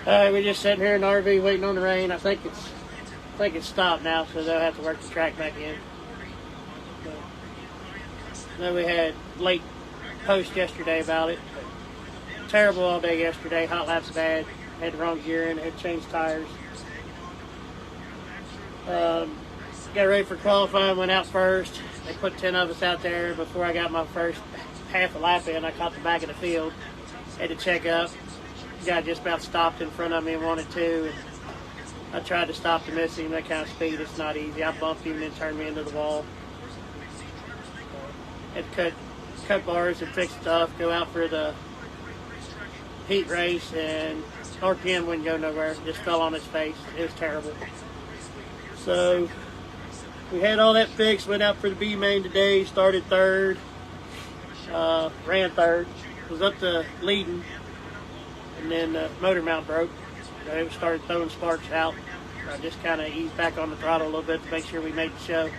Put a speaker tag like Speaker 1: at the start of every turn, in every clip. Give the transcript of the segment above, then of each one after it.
Speaker 1: All right, we're just sitting here in the RV waiting on the rain. I think it's stopped now, so they'll have to work the track back in. Then we had late post yesterday about it. Terrible all day yesterday. Hot laps bad. Had the wrong gear in. Had changed tires. Got ready for qualifying. Went out first. They put 10 of us out there. Before I got my first half a lap in, I caught the back of the field. Had to check up. The guy just about stopped in front of me and wanted to. And I tried to stop to miss him. That kind of speed, it's not easy. I bumped him and then turned me into the wall. Had to cut bars and fix stuff. Go out for the heat race, and RPM wouldn't go nowhere. Just fell on its face. It was terrible. So we had all that fixed. Went out for the B main today. Started third. Ran third. Was up to leading, and then the motor mount broke. They started throwing sparks out. I just kind of eased back on the throttle a little bit to make sure we made the show.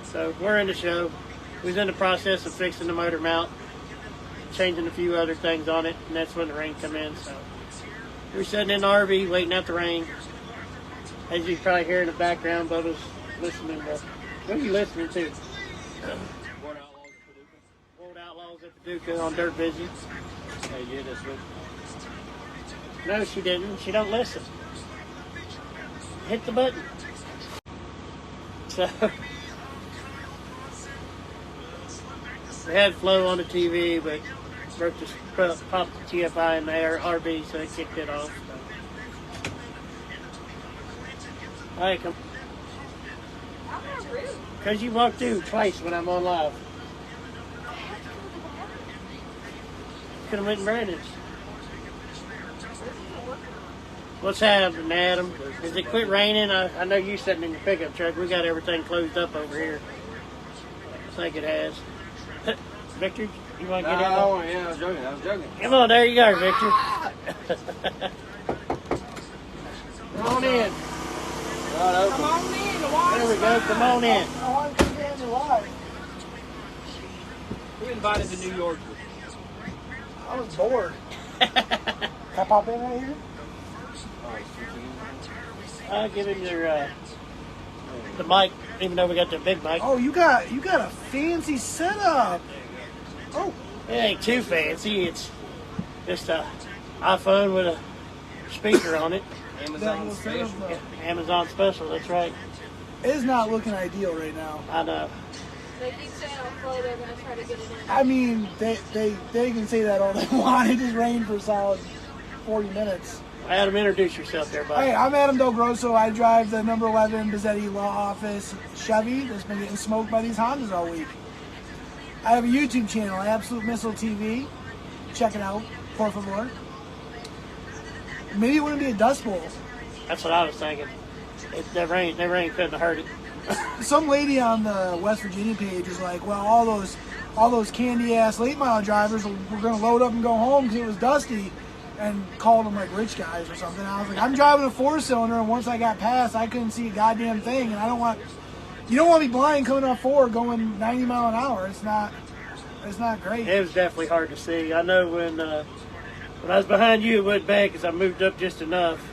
Speaker 1: So we're in the show. We was in the process of fixing the motor mount, changing a few other things on it, and that's when the rain come in. So we're sitting in the RV waiting out the rain. As you can probably hear in the background, Bubba's listening to, what are you listening to? World Outlaws at Paducah on Dirt Vision.
Speaker 2: Hey, yeah, that's good.
Speaker 1: No, she didn't. She don't listen. Hit the button. So we had Flo on the TV, but popped the TFI in the RV, so it kicked it off. So. All right, come. Because you walked through twice when I'm on live. Could have went in Brandon's. What's happening, Adam? Is it quit raining? I know you sitting in your pickup truck. We got everything closed up over here. I think it has. Victor, you want to get in?
Speaker 2: Oh, yeah, I was joking.
Speaker 1: Come on, there you go, Victor. Come on in.
Speaker 3: Come on in. The water's
Speaker 1: There we go. Come on in.
Speaker 3: I want to come down to water.
Speaker 2: Who invited the New Yorker?
Speaker 3: I was bored. Can I pop in right here?
Speaker 1: I'll give him your the mic, even though we got the big mic.
Speaker 3: Oh, you got a fancy setup. Oh,
Speaker 1: It ain't too fancy. It's just a iPhone with a speaker on it.
Speaker 2: Amazon special.
Speaker 1: Yeah, Amazon special. That's right.
Speaker 3: it is not looking ideal right now.
Speaker 1: I know.
Speaker 4: They keep saying on Flo they're going to try to get it in.
Speaker 3: I mean, they can say that all they want. It just rained for a solid 40 minutes.
Speaker 1: Adam, introduce yourself there, buddy.
Speaker 3: Hey, I'm Adam Del Grosso. I drive the number 11 Bizzetti Law Office Chevy that's been getting smoked by these Hondas all week. I have a YouTube channel, Absolute Missile TV. Check it out, por favor. Maybe it wouldn't be a Dust Bowl.
Speaker 1: That's what I was thinking. That rain couldn't have hurt it.
Speaker 3: Some lady on the West Virginia page was like, well, all those candy ass late mile drivers were going to load up and go home because it was dusty, and called them like rich guys or something. I was like, I'm driving a 4-cylinder, and once I got past, I couldn't see a goddamn thing, and you don't want to be blind coming off 4 going 90 mile an hour. It's not great.
Speaker 1: It was definitely hard to see. I know when I was behind you, it wasn't bad because I moved up just enough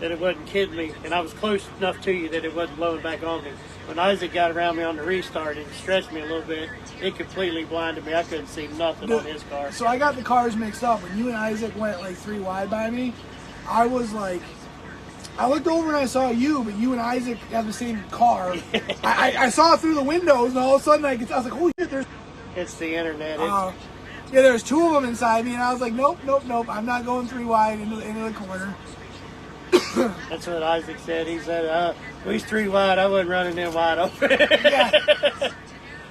Speaker 1: that it wasn't kidding me, and I was close enough to you that it wasn't blowing back on me. When Isaac got around me on the restart and stretched me a little bit, it completely blinded me. I couldn't see nothing on his car.
Speaker 3: So I got the cars mixed up. When you and Isaac went like 3 wide by me, I was like, I looked over and I saw you, but you and Isaac have the same car. I saw it through the windows, and all of a sudden I was like, holy shit, there's
Speaker 1: It's the internet.
Speaker 3: yeah, there's 2 of them inside me, and I was like, nope, I'm not going 3 wide into the corner.
Speaker 1: That's what Isaac said. He said, we was 3 wide. I wasn't running in wide open.
Speaker 3: Yeah.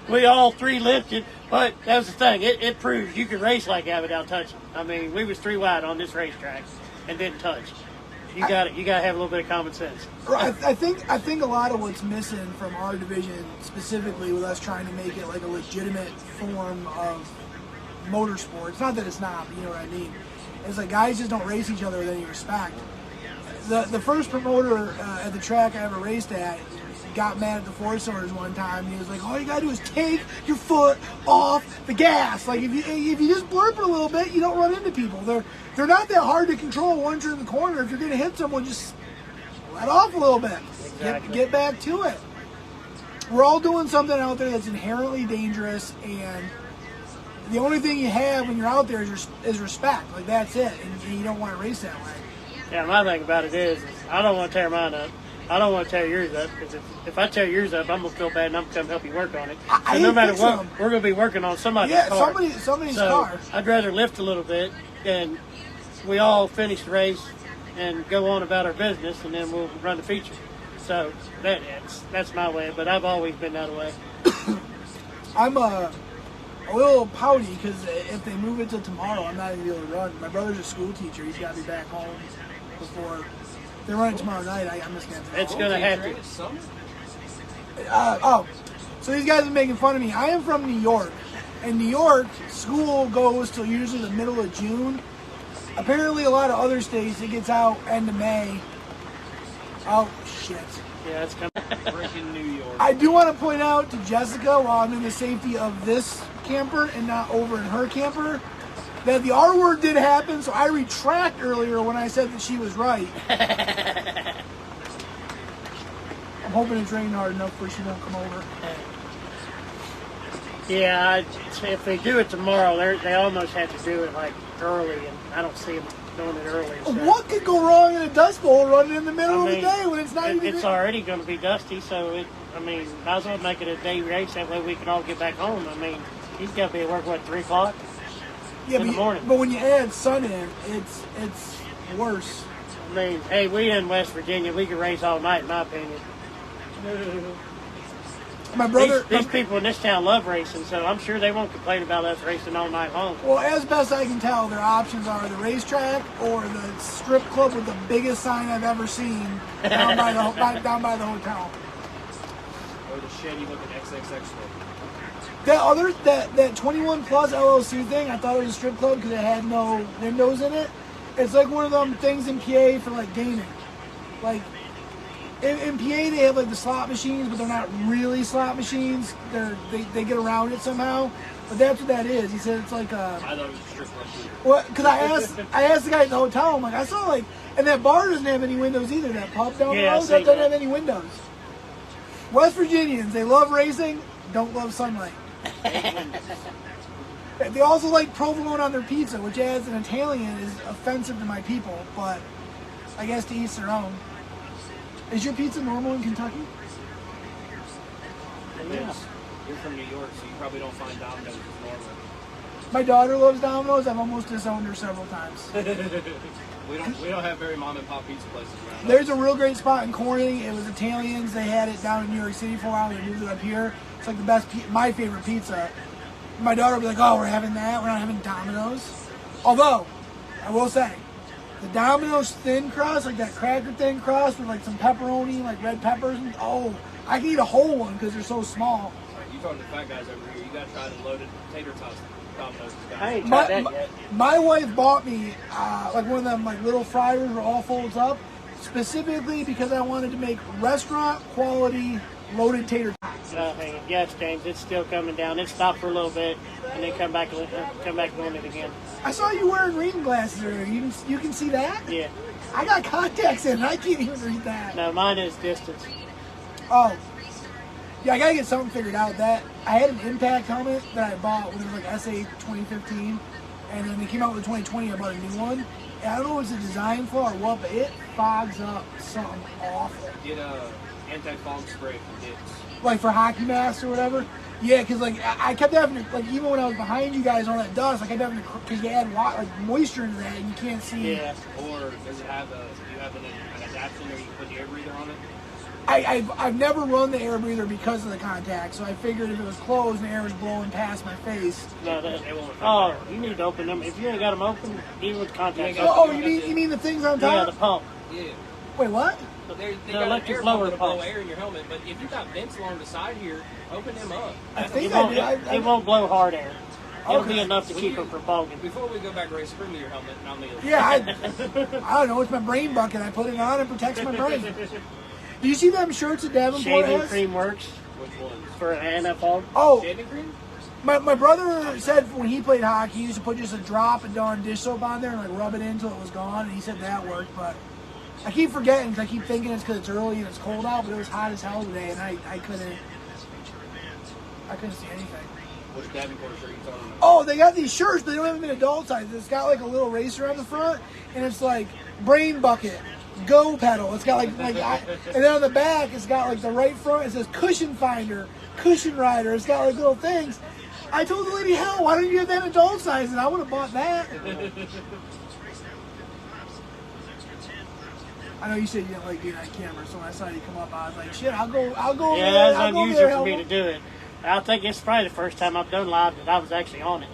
Speaker 1: We all 3 lifted, but that was the thing. It proves you can race like that without touching. I mean, we was 3 wide on this racetrack and didn't touch. You got to have a little bit of common sense.
Speaker 3: I think a lot of what's missing from our division, specifically with us trying to make it like a legitimate form of motorsports. Not that it's not, but you know what I mean. It's like guys just don't race each other with any respect. The first promoter at the track I ever raced at got mad at the force orders one time, and he was like, all you gotta do is take your foot off the gas. Like, if you just blurp it a little bit, you don't run into people. They're not that hard to control once you're in the corner. If you're gonna hit someone, just let off a little bit.
Speaker 1: Exactly.
Speaker 3: Get back to it. We're all doing something out there that's inherently dangerous, and the only thing you have when you're out there is respect. Like, that's it, and you don't want to race that way.
Speaker 1: Yeah, my thing about it is I don't want to tear mine up. I don't want to tear yours up, because if I tear yours up, I'm going to feel bad, and I'm going to come help you work on it.
Speaker 3: I
Speaker 1: So no
Speaker 3: hate
Speaker 1: matter
Speaker 3: fixing
Speaker 1: what,
Speaker 3: them.
Speaker 1: we're going to be working on somebody's car.
Speaker 3: Somebody's
Speaker 1: So
Speaker 3: car.
Speaker 1: I'd rather lift a little bit, and we all finish the race and go on about our business, and then we'll run the feature. So that's my way, but I've always been that way.
Speaker 3: I'm a little pouty because if they move it to tomorrow, I'm not going to be able to run. My brother's a school teacher. He's got to be back home before they run it tomorrow night. I'm just going to.
Speaker 1: It's going to have to.
Speaker 3: So these guys are making fun of me. I am from New York. In New York, school goes till usually the middle of June. Apparently, a lot of other states, it gets out end of May. Oh, shit.
Speaker 1: Yeah, it's coming.
Speaker 2: Freaking New York.
Speaker 3: I do want to point out to Jessica, while I'm in the safety of this camper and not over in her camper, that the R word did happen, so I retract earlier when I said that she was right. I'm hoping it's raining hard enough where she won't come over.
Speaker 1: Yeah, if they do it tomorrow, they almost have to do it like early, and I don't see them doing it early. So.
Speaker 3: What could go wrong in a Dust Bowl running in the middle of the day when it's 90 degrees?
Speaker 1: It's already going to be dusty, so might as well make it a day race. That way we can all get back home. I mean, he's got to be at work, 3 o'clock in the morning.
Speaker 3: But when you add sun in, it's worse.
Speaker 1: I mean, hey, we in West Virginia, we can race all night, in my opinion.
Speaker 3: My brother...
Speaker 1: These people in this town love racing, so I'm sure they won't complain about us racing all night long.
Speaker 3: Well, as best I can tell, their options are the racetrack or the strip club with the biggest sign I've ever seen down by the hotel.
Speaker 2: Or the shady-looking XXX store.
Speaker 3: That 21 Plus LLC thing, I thought it was a strip club because it had no windows in it. It's like one of them things in PA for like gaming. Like in PA they have like the slot machines, but they're not really slot machines. They get around it somehow. But that's what that is. He said it's like a.
Speaker 2: I thought it was a strip club too.
Speaker 3: Well, because I asked the guy at the hotel. I'm like, I saw like, and that bar doesn't have any windows either. That pub down the road that doesn't have any windows. West Virginians, they love racing, don't love sunlight. They also like provolone on their pizza, which as an Italian is offensive to my people, but I guess to each their own. Is your pizza normal in Kentucky?
Speaker 2: Yeah. You're from New York, so you probably don't find Domino's as normal.
Speaker 3: My daughter loves Domino's. I've almost disowned her several times.
Speaker 2: We don't have very mom and pop pizza places around.
Speaker 3: There's a real great spot in Corning. It was Italians. They had it down in New York City for a while. They moved it up here. It's like the best, my favorite pizza. My daughter would be like, oh, we're having that. We're not having Domino's. Although, I will say, the Domino's thin crust, like that cracker thin crust with like some pepperoni, like red peppers. I can eat a whole one because they're so small.
Speaker 2: You talking to fat guys over here. You got to try the loaded tater tots Domino's.
Speaker 1: I ain't tried that yet.
Speaker 3: My wife bought me like one of them like little fryers where all folds up, specifically because I wanted to make restaurant quality loaded tater tots.
Speaker 1: Yes, James, it's still coming down. It stopped for a little bit, and then come back on it again.
Speaker 3: I saw you wearing reading glasses earlier. You can see that?
Speaker 1: Yeah.
Speaker 3: I got contacts in, and I can't even read that.
Speaker 1: No, mine is distance.
Speaker 3: Oh. Yeah, I gotta get something figured out. That I had an Impact helmet that I bought when it was like SA 2015, and then they came out with 2020. I bought a new one. And I don't know if it's a design flaw or what, but it fogs up something awful.
Speaker 2: Get a anti-fog spray from Dick's.
Speaker 3: Like for hockey masks or whatever. Yeah, because like I kept having to, like even when I was behind you guys on that dust, I kept having to, because you add water, like moisture into that and you can't see.
Speaker 1: Yeah.
Speaker 2: Or does it have an adaptation or you put the air breather on it?
Speaker 3: I've never run the air breather because of the contact, so I figured if it was closed and the air was blowing past my face.
Speaker 1: No, you need to open them. If you ain't got them open, even with contacts.
Speaker 3: You mean the things on top?
Speaker 1: Yeah, the pump.
Speaker 2: Yeah.
Speaker 3: Wait, what?
Speaker 2: They
Speaker 1: The
Speaker 2: got
Speaker 1: electric
Speaker 2: an air
Speaker 1: blower
Speaker 2: pump to blow
Speaker 1: pumps.
Speaker 2: air in your helmet, but if you got vents along the side here, open them up.
Speaker 3: I think
Speaker 1: It
Speaker 3: I
Speaker 1: won't,
Speaker 3: did.
Speaker 1: it won't blow hard air. It'll
Speaker 3: Okay.
Speaker 1: be enough to keep them from fogging.
Speaker 2: Before we go back, Ray, screw me your helmet, and I'll kneel.
Speaker 3: Yeah, I don't know. It's my brain bucket. I put it on and protects my brain. Do you see them shirts that Davenport
Speaker 1: Shaving
Speaker 3: has?
Speaker 1: cream works
Speaker 2: Which one?
Speaker 1: for an NFL.
Speaker 3: Oh,
Speaker 2: Shaving cream?
Speaker 3: my brother said when he played hockey, he used to put just a drop of Dawn dish soap on there and like rub it in until it was gone. And he said that worked, but I keep forgetting because I keep thinking it's because it's early and it's cold out, but it was hot as hell today, and I couldn't see anything.
Speaker 2: Which Davenport shirt are you talking about?
Speaker 3: Oh, they got these shirts, but they don't have them in adult size. It's got like a little racer on the front, and it's like brain bucket, go pedal. It's got and then on the back, it's got like the right front. It says cushion finder, cushion rider. It's got like little things. I told the lady, hell, why don't you have that in adult size? And I would have bought that. I know you said you didn't like being on camera, so when I saw you come up, I was like, shit, I'll go.
Speaker 1: Yeah, that's unusual for me to do it. I think it's probably the first time I've done live that I was actually on it.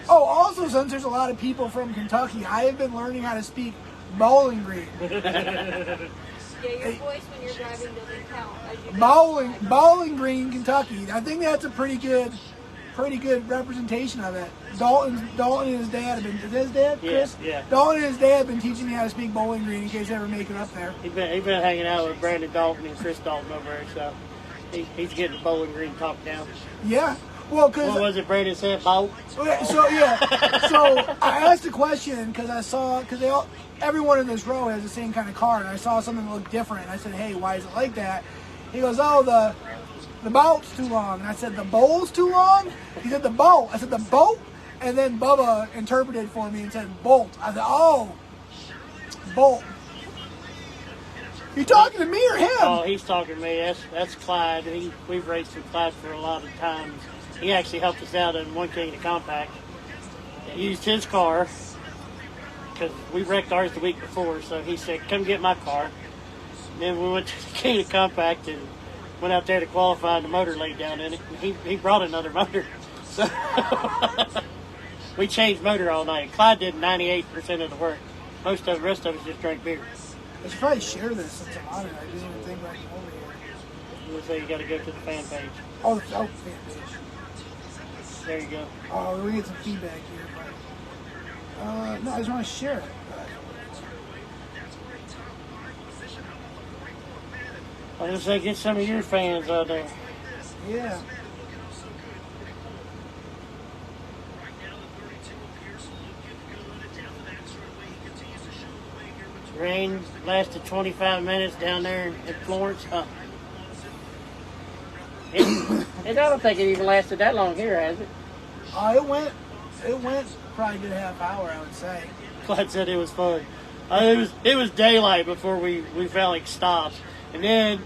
Speaker 3: Oh, also, since there's a lot of people from Kentucky, I have been learning how to speak Bowling Green.
Speaker 4: Yeah, your voice when you're driving doesn't count. As you
Speaker 3: Bowling Green, Kentucky. I think that's a pretty good representation of it. Dalton and his dad have been. Is his dad, Chris?
Speaker 1: Yeah.
Speaker 3: Dalton and his dad have been teaching me how to speak Bowling Green in case I ever make it up there.
Speaker 1: He's been hanging out with Brandon Dalton and Chris Dalton over there, so he's getting the Bowling Green talk down.
Speaker 3: Yeah. Well,
Speaker 1: What was it Brandon said? Bolt?
Speaker 3: So I asked a question because everyone in this row has the same kind of car, and I saw something that looked different. And I said, "Hey, why is it like that?" He goes, "Oh, the bolt's too long." And I said, "The bowl's too long?" He said, "The bolt." I said, "The bolt?" And then Bubba interpreted for me and said, "Bolt." I said, "Oh, bolt." You talking to me or him?
Speaker 1: Oh, he's talking to me. That's Clyde. We've raced with Clyde for a lot of times. He actually helped us out in One King of Compact. He used his car because we wrecked ours the week before, so he said, "Come get my car." And then we went to the King of Compact and went out there to qualify, and the motor laid down in it. He brought another motor. So we changed motor all night. Clyde did 98% of the work. The rest of us just drank beer.
Speaker 3: I should probably share this since I'm on it. I didn't even think about it over here.
Speaker 1: So you got to go to the fan page.
Speaker 3: Oh, fan page.
Speaker 1: There you go.
Speaker 3: Oh, we get some feedback here, but no, I just want to share it.
Speaker 1: I was gonna say, get some of your fans out there.
Speaker 3: Yeah.
Speaker 1: Rain lasted 25 minutes down there in Florence. I don't think it even lasted that long here, has it?
Speaker 3: It went probably a good half hour, I would say.
Speaker 1: Clyde said it was fun. It was daylight before we felt like stopped, and then